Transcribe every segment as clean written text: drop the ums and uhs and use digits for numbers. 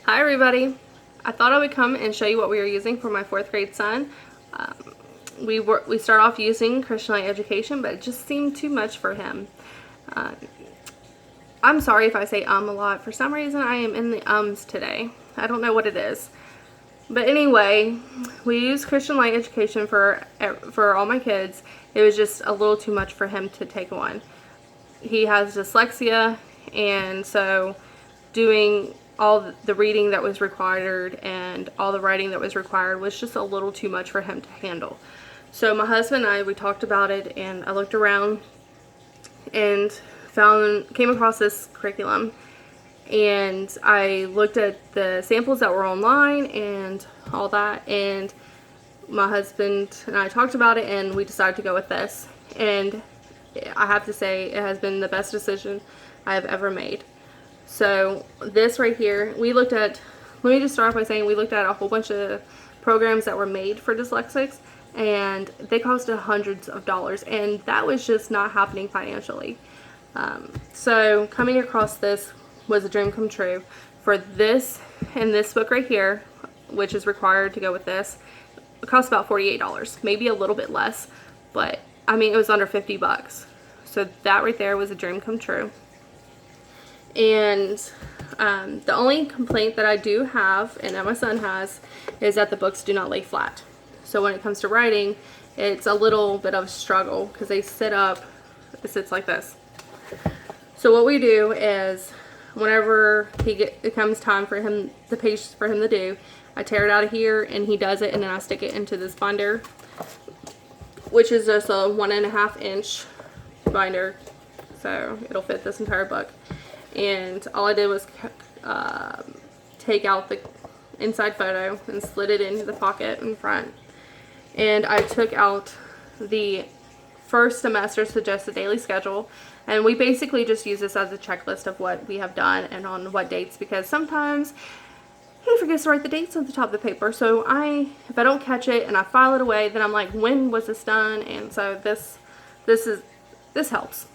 Hi everybody. I thought I would come and show you what we are using for my 4th grade son. We start off using Christian Light Education, but it just seemed too much for him. I'm sorry if I say a lot. For some reason I am in the ums today. I don't know what it is. But anyway, we use Christian Light Education for all my kids. It was just a little too much for him to take on. He has dyslexia, and so doing all the reading that was required and all the writing that was required was just a little too much for him to handle. So my husband and I, we talked about it, and I looked around and came across this curriculum, and I looked at the samples that were online and all that, and my husband and I talked about it, and we decided to go with this. And I have to say, it has been the best decision I have ever made. So this right here, let me just start off by saying we looked at a whole bunch of programs that were made for dyslexics, and they costed hundreds of dollars, and that was just not happening financially. So coming across this was a dream come true. For this and this book right here, which is required to go with this, it cost about $48, maybe a little bit less, but I mean, it was under 50 bucks. So that right there was a dream come true. And the only complaint that I do have, and that my son has, is that the books do not lay flat. So when it comes to writing, it's a little bit of a struggle because they sit up, it sits like this. So what we do is, whenever it comes time for him, the page for him to do, I tear it out of here and he does it, and then I stick it into this binder, which is just a 1.5 inch binder. So it'll fit this entire book. And all I did was take out the inside photo and slid it into the pocket in front. And I took out the first semester suggested daily schedule, and we basically just use this as a checklist of what we have done and on what dates, because sometimes he forgets to write the dates on the top of the paper. So if I don't catch it and I file it away, then I'm like, when was this done? And so this helps.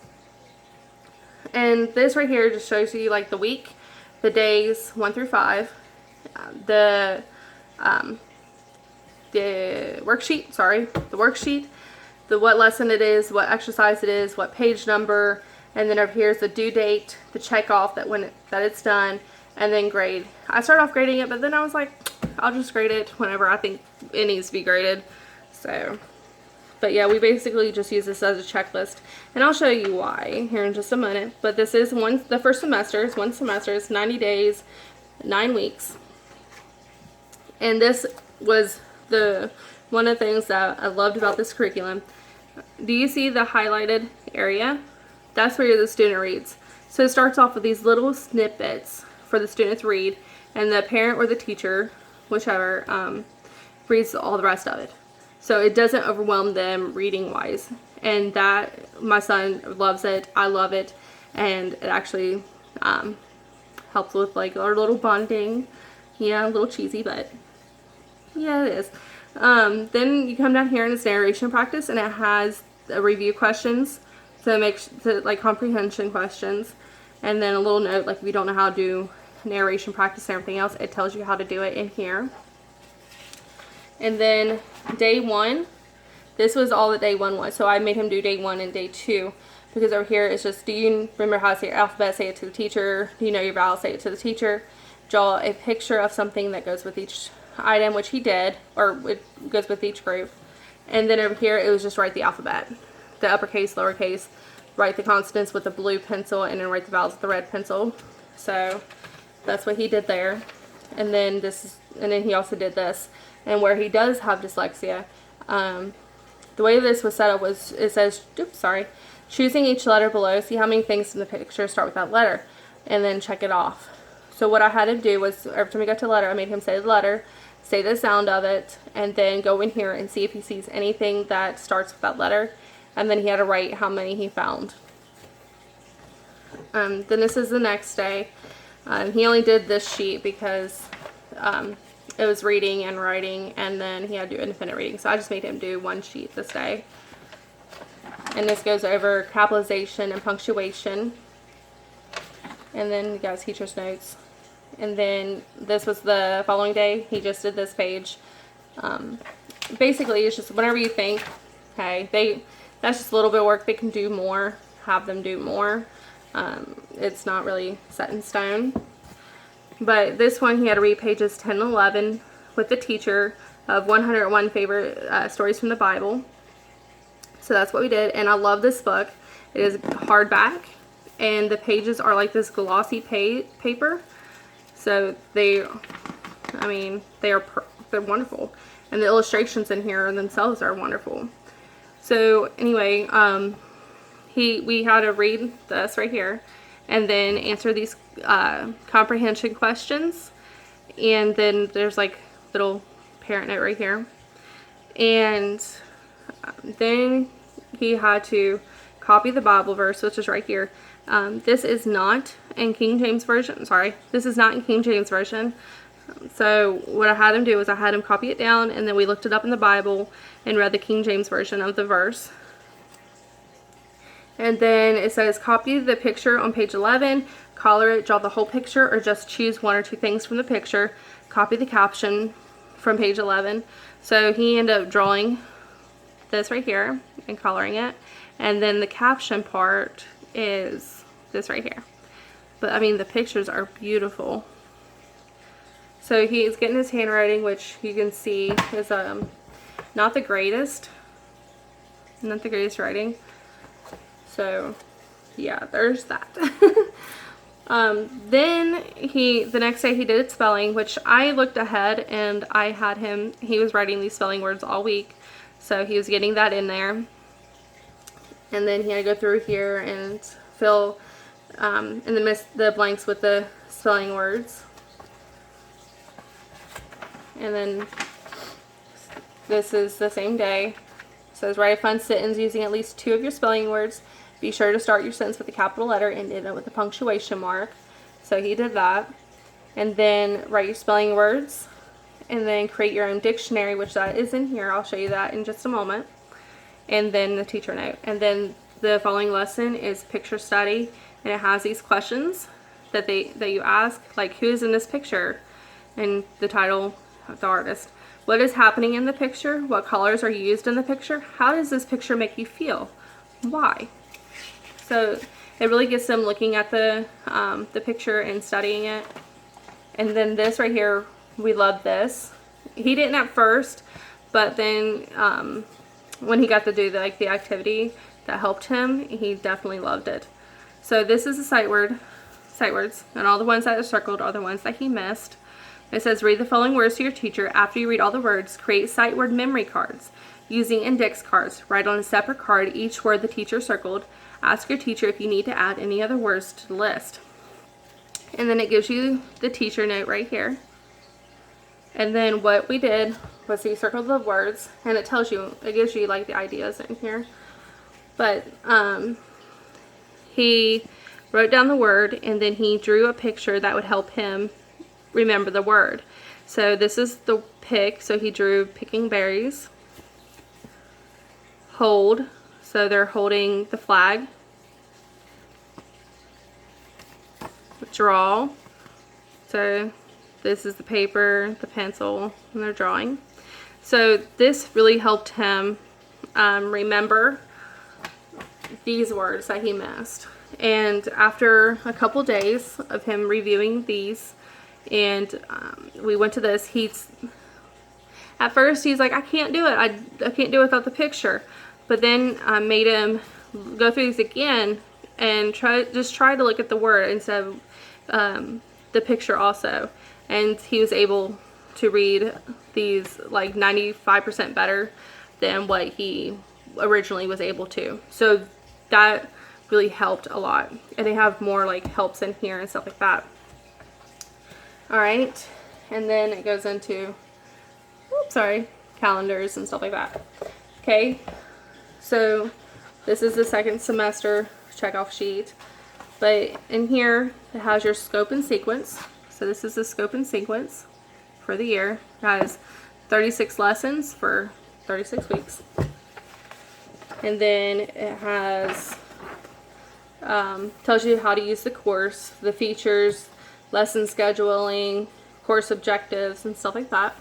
And this right here just shows you like the week, the days 1 through 5, the worksheet, what lesson it is, what exercise it is, what page number, and then over here is the due date, the check off that it's done, and then grade. I started off grading it, but then I was like, I'll just grade it whenever I think it needs to be graded. So, but yeah, we basically just use this as a checklist, and I'll show you why here in just a minute. But this is the first semester. It's one semester. It's 90 days, 9 weeks, and this was one of the things that I loved about this curriculum. Do you see the highlighted area? That's where the student reads. So it starts off with these little snippets for the student to read, and the parent or the teacher, whichever, reads all the rest of it. So it doesn't overwhelm them reading wise. And that, my son loves it, I love it, and it actually helps with like our little bonding. Yeah, a little cheesy, but yeah, it is. Then you come down here and it's narration practice, and it has review questions, like comprehension questions, and then a little note, like if you don't know how to do narration practice and everything else, it tells you how to do it in here. And then day 1, this was all that day 1 was. So I made him do day 1 and day 2, because over here it's just, do you remember how to say your alphabet? Say it to the teacher. Do you know your vowels? Say it to the teacher. Draw a picture of something that goes with each item, which he did, or it goes with each group. And then over here it was just write the alphabet, the uppercase, lowercase, write the consonants with the blue pencil, and then write the vowels with the red pencil. So that's what he did there. And then he also did this. And where he does have dyslexia, the way this was set up was, it says, choosing each letter below, see how many things in the picture start with that letter, and then check it off. So what I had him do was, every time he got to a letter, I made him say the letter, say the sound of it, and then go in here and see if he sees anything that starts with that letter, and then he had to write how many he found. Then this is the next day. He only did this sheet because it was reading and writing, and then he had to do independent reading. So I just made him do 1 sheet this day. And this goes over capitalization and punctuation. And then you got teacher's notes. And then this was the following day. He just did this page. Basically, it's just whenever you think, hey, that's just a little bit of work. They can do more. Have them do more. It's not really set in stone. But this one, he had to read pages 10 and 11 with the teacher of 101 favorite stories from the Bible. So that's what we did. And I love this book. It is hardback. And the pages are like this glossy paper. So they're wonderful. And the illustrations in here themselves are wonderful. So anyway, we had to read this right here and then answer these comprehension questions. And then there's like little parent note right here. And then he had to copy the Bible verse, which is right here. This is not in King James Version. Sorry, this is not in King James Version. So what I had him do is I had him copy it down, and then we looked it up in the Bible and read the King James Version of the verse. And then it says, copy the picture on page 11, color it, draw the whole picture, or just choose one or two things from the picture. Copy the caption from page 11. So he ended up drawing this right here and coloring it. And then the caption part is this right here. But I mean, the pictures are beautiful. So he's getting his handwriting, which you can see is not the greatest writing. So yeah, there's that. Then the next day he did spelling, which I looked ahead and I had him, he was writing these spelling words all week. So he was getting that in there. And then he had to go through here and fill in the blanks with the spelling words. And then this is the same day. It says, write a fun sentence using at least 2 of your spelling words. Be sure to start your sentence with a capital letter and end it with a punctuation mark. So he did that. And then write your spelling words. And then create your own dictionary, which that is in here. I'll show you that in just a moment. And then the teacher note. And then the following lesson is picture study. And it has these questions that you ask, like, who is in this picture? And the title of the artist. What is happening in the picture? What colors are used in the picture? How does this picture make you feel? Why? So it really gets them looking at the picture and studying it. And then this right here, we love this. He didn't at first, but then when he got to do the activity that helped him, he definitely loved it. So this is the sight words, and all the ones that are circled are the ones that he missed. It says, read the following words to your teacher. After you read all the words, create sight word memory cards using index cards. Write on a separate card each word the teacher circled. Ask your teacher if you need to add any other words to the list. And then it gives you the teacher note right here. And then what we did was he circled the words, and it gives you like the ideas in here. But he wrote down the word, and then he drew a picture that would help him remember the word. So this is the pick. So he drew picking berries. Hold. So they're holding the flag. Draw. So this is the paper, the pencil, and they're drawing. So this really helped him remember these words that he missed. And after a couple days of him reviewing these, and we went to this, at first he's like, I can't do it. I can't do it without the picture. But then I made him go through these again and try to look at the word instead of the picture also. And he was able to read these like 95% better than what he originally was able to. So that really helped a lot. And they have more like helps in here and stuff like that. Alright, and then it goes into, calendars and stuff like that. Okay, so this is the second semester checkoff sheet. But in here, it has your scope and sequence. So this is the scope and sequence for the year. It has 36 lessons for 36 weeks. And then it has, tells you how to use the course, the features, lesson scheduling, course objectives, and stuff like that.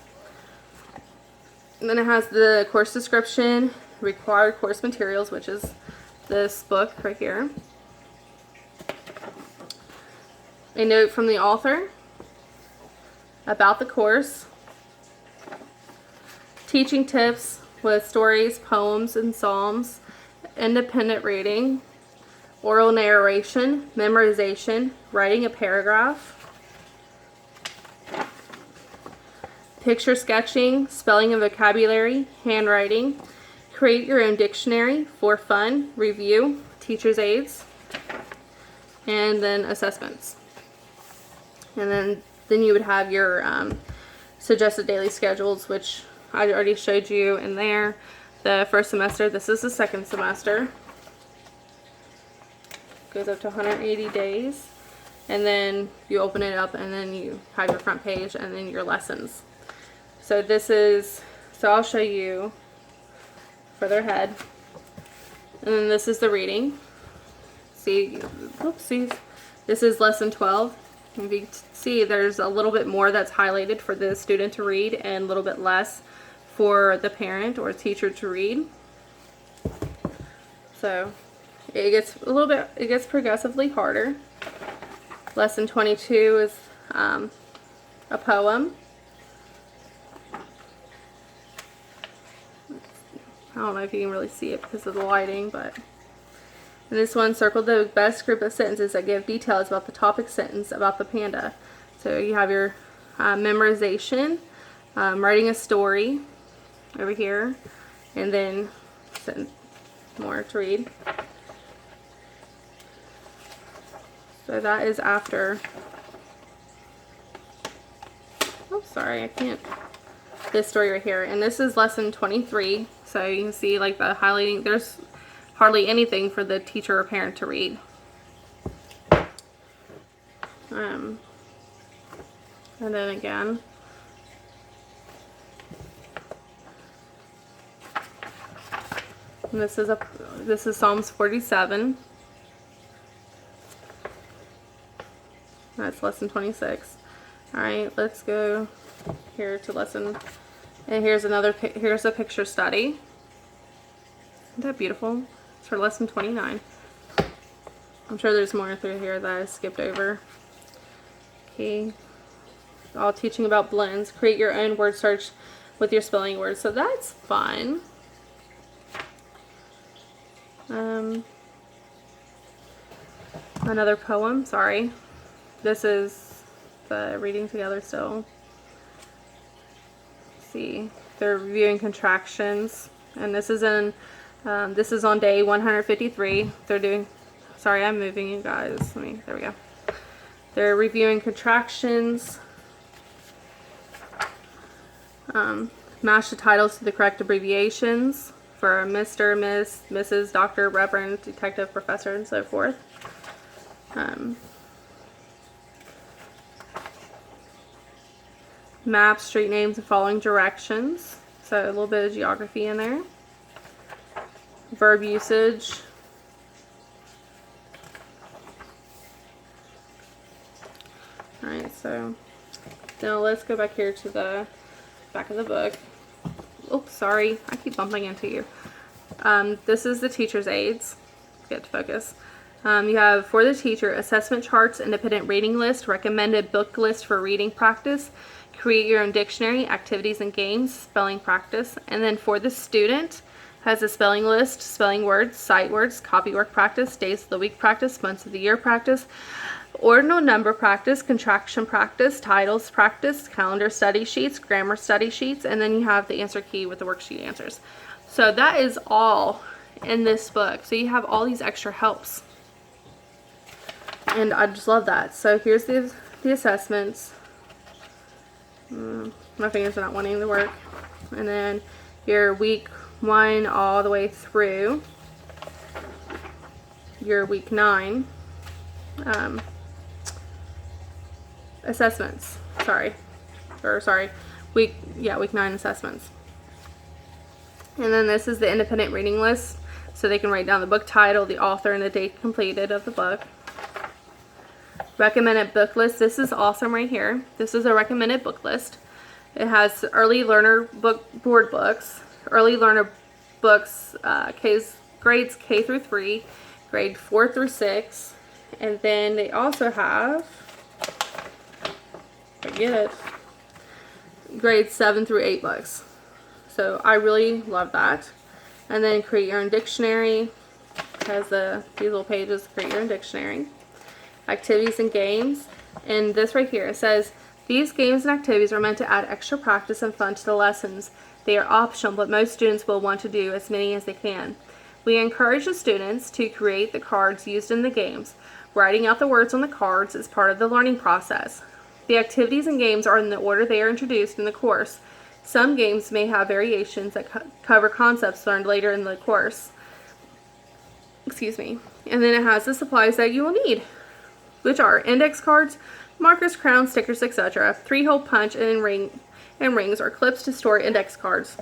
And then it has the course description, required course materials, which is this book right here. A note from the author about the course. Teaching tips with stories, poems, and psalms. Independent reading. Oral narration. Memorization. Writing a paragraph. Picture sketching. Spelling and vocabulary. Handwriting. Create your own dictionary for fun. Review. Teacher's aids. And then assessments. And then you would have your suggested daily schedules, which I already showed you in there. The first semester, this is the second semester. Goes up to 180 days. And then you open it up and then you have your front page and then your lessons. So I'll show you further ahead. And then this is the reading. See, oopsies. This is lesson 12. If you see, there's a little bit more that's highlighted for the student to read and a little bit less for the parent or teacher to read. So it gets progressively harder. Lesson 22 is a poem. I don't know if you can really see it because of the lighting, but in this one, circle the best group of sentences that give details about the topic sentence about the panda. So you have your memorization, writing a story over here, and then more to read. So that is after. Oh, sorry, I can't. This story right here, and this is lesson 23. So you can see like the highlighting. There's hardly anything for the teacher or parent to read. And then again, and this is Psalms 47. That's lesson 26. All right, let's go here to lesson. And here's a picture study. Isn't that beautiful? It's for lesson 29. I'm sure there's more through here that I skipped over. Okay. All teaching about blends. Create your own word search with your spelling words. So that's fun. Another poem. Sorry. This is the reading together still. See, they're reviewing contractions, and this is on day 153. They're doing, sorry, I'm moving you guys. There we go. They're reviewing contractions. Match the titles to the correct abbreviations for Mr., Miss, Mrs., Doctor, Reverend, Detective, Professor, and so forth. Map, street names, and following directions. So a little bit of geography in there. Verb usage. Alright, so now let's go back here to the back of the book. Oops, sorry. I keep bumping into you. This is the teacher's aids. Get to focus. You have, for the teacher, assessment charts, independent reading list, recommended book list for reading practice, create your own dictionary, activities and games, spelling practice. And then for the student, has a spelling list, spelling words, sight words, copy work practice, days of the week practice, months of the year practice, ordinal number practice, contraction practice, titles practice, calendar study sheets, grammar study sheets, and then you have the answer key with the worksheet answers. So that is all in this book. So you have all these extra helps. And I just love that. So here's the assessments. My fingers are not wanting to work. And then your week 1 all the way through your week 9 assessments. Week 9 assessments. And then this is the independent reading list, so they can write down the book title, the author, and the date completed of the book. Recommended book list. This is awesome right here. This is a recommended book list. It has early learner board books, early learner books, grades K through 3, grade 4 through 6, and then they also have, grades 7 through 8 books. So I really love that. And then create your own dictionary. It has these little pages to create your own dictionary. Activities and games. And this right here, it says, these games and activities are meant to add extra practice and fun to the lessons. They are optional, but most students will want to do as many as they can. We encourage the students to create the cards used in the games. Writing out the words on the cards is part of the learning process. The activities and games are in the order they are introduced in the course. Some games may have variations that cover concepts learned later in the course. Excuse me. And then it has the supplies that you will need, which are index cards, markers, crowns, stickers, etc. 3-hole punch and rings or clips to store index cards.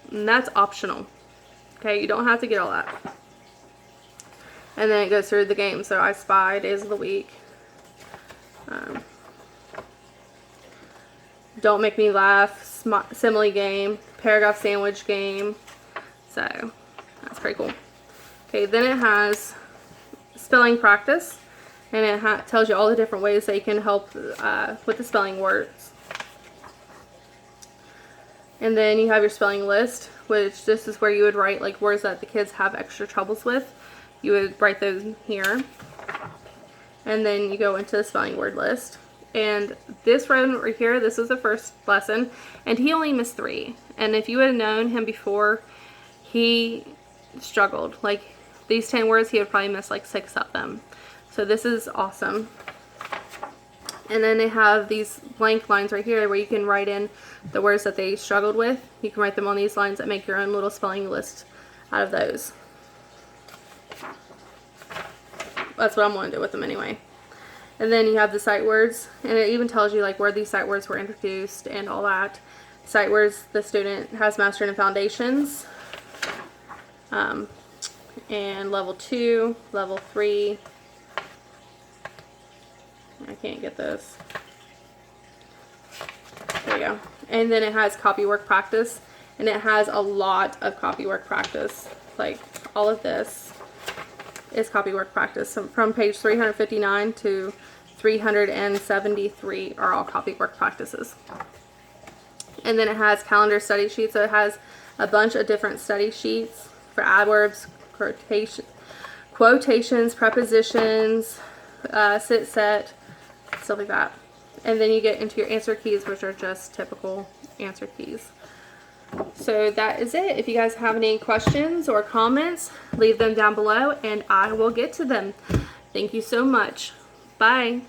And that's optional. Okay, you don't have to get all that. And then it goes through the game. So I Spy, Days of the Week. Don't Make Me Laugh, Simile Game, Paragraph Sandwich Game. So that's pretty cool. Okay, then it has spelling practice. And it tells you all the different ways that you can help with the spelling words. And then you have your spelling list, which this is where you would write like words that the kids have extra troubles with. You would write those here. And then you go into the spelling word list. And this one right here, this is the first lesson. And he only missed 3. And if you had known him before, he struggled. Like these 10 words, he would probably miss like 6 of them. So this is awesome. And then they have these blank lines right here where you can write in the words that they struggled with. You can write them on these lines and make your own little spelling list out of those. That's what I'm going to do with them anyway. And then you have the sight words, and it even tells you like where these sight words were introduced and all that. Sight words the student has mastered in foundations. And level 2, level 3. I can't get this. There you go. And then it has copywork practice, and it has a lot of copywork practice. Like all of this is copywork practice. So from page 359 to 373 are all copywork practices. And then it has calendar study sheets. So it has a bunch of different study sheets for adverbs, quotations, prepositions, sit, set, stuff like that. And then you get into your answer keys, which are just typical answer keys. So that is it. If you guys have any questions or comments, leave them down below and I will get to them. Thank you so much. Bye.